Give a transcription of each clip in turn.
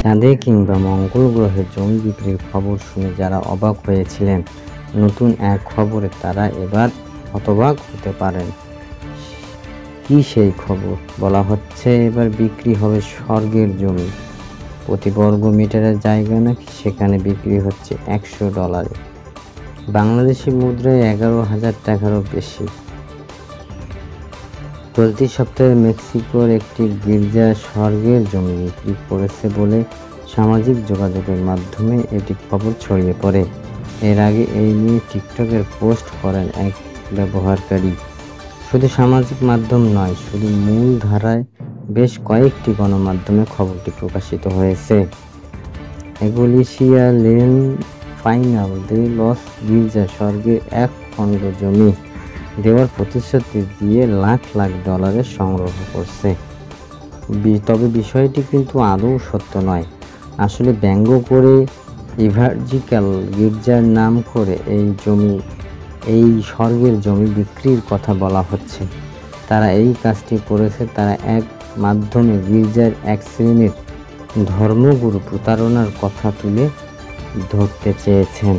চাঁদে কিংবা মঙ্গল গ্রহে জমি বিক্রির খবর শুনে যারা অবাক হয়েছিলেন, নতুন এক খবরে তারা এবার হতবাক হতে পারেন। কি সেই খবর? বলা হচ্ছে এবার বিক্রি হবে স্বর্গের জমি। প্রতি বর্গ মিটারের জায়গা নাকি সেখানে বিক্রি হচ্ছে $100, বাংলাদেশি মুদ্রায় 11,000 টাকারও বেশি। চলতি সপ্তাহে মেক্সিকোর একটি গির্জা স্বর্গের জমি বিক্রি করেছে বলে সামাজিক যোগাযোগের মাধ্যমে এটি খবর ছড়িয়ে পড়ে। এর আগে এই নিয়ে টিকটকের পোস্ট করেন এক ব্যবহারকারী। শুধু সামাজিক মাধ্যম নয়, শুধু মূল ধারায় বেশ কয়েকটি গণমাধ্যমে খবরটি প্রকাশিত হয়েছে। ইগলেসিয়া লেন ফাইনাল দে লস গির্জা স্বর্গের এক খণ্ড জমি দেওয়ার প্রতিশ্রুতি দিয়ে লাখ লাখ ডলারের সংগ্রহ করছে। তবে বিষয়টি কিন্তু আদৌ সত্য নয়। আসলে ব্যঙ্গ করে ইভাঞ্জেলিক্যাল গির্জার নাম করে এই স্বর্গের জমি বিক্রির কথা বলা হচ্ছে। তারা এই কাজটি করেছে তারা এক মাধ্যমে গির্জার এক শ্রেণীর ধর্মগুরু প্রতারণার কথা তুলে ধরতে চেয়েছেন।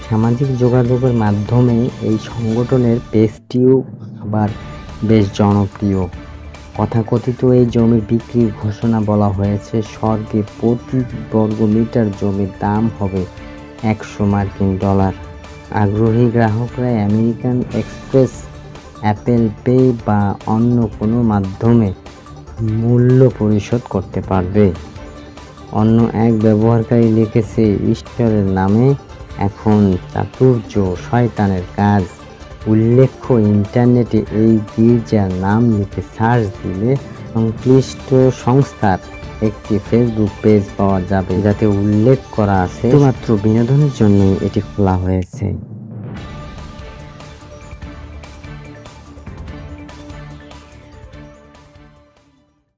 সামাজিক যোগাযোগের মাধ্যমে এই সংগঠনের পেজটিও আবার বেশ জনপ্রিয়। তথাকথিত এই জমি বিক্রির ঘোষণা বলা হয়েছে স্বর্গে প্রতি বর্গ মিটার জমির দাম হবে $100। আগ্রহী গ্রাহকরা আমেরিকান এক্সপ্রেস, অ্যাপেল পে বা অন্য কোনো মাধ্যমে মূল্য পরিশোধ করতে পারবে। অন্য এক ব্যবহারকারী লিখেছে, ঈশ্বরের নামে এখন চাতুর্য শয়তানের কাজ। উল্লেখ্য, ইন্টারনেটে এই গির্জার নাম লিখে সার্চ দিলে সংশ্লিষ্ট সংস্থার একটি ফেসবুক পেজ পাওয়া যাবে, যাতে উল্লেখ করা আছে শুধুমাত্র বিনোদনের জন্যই এটি খোলা হয়েছে।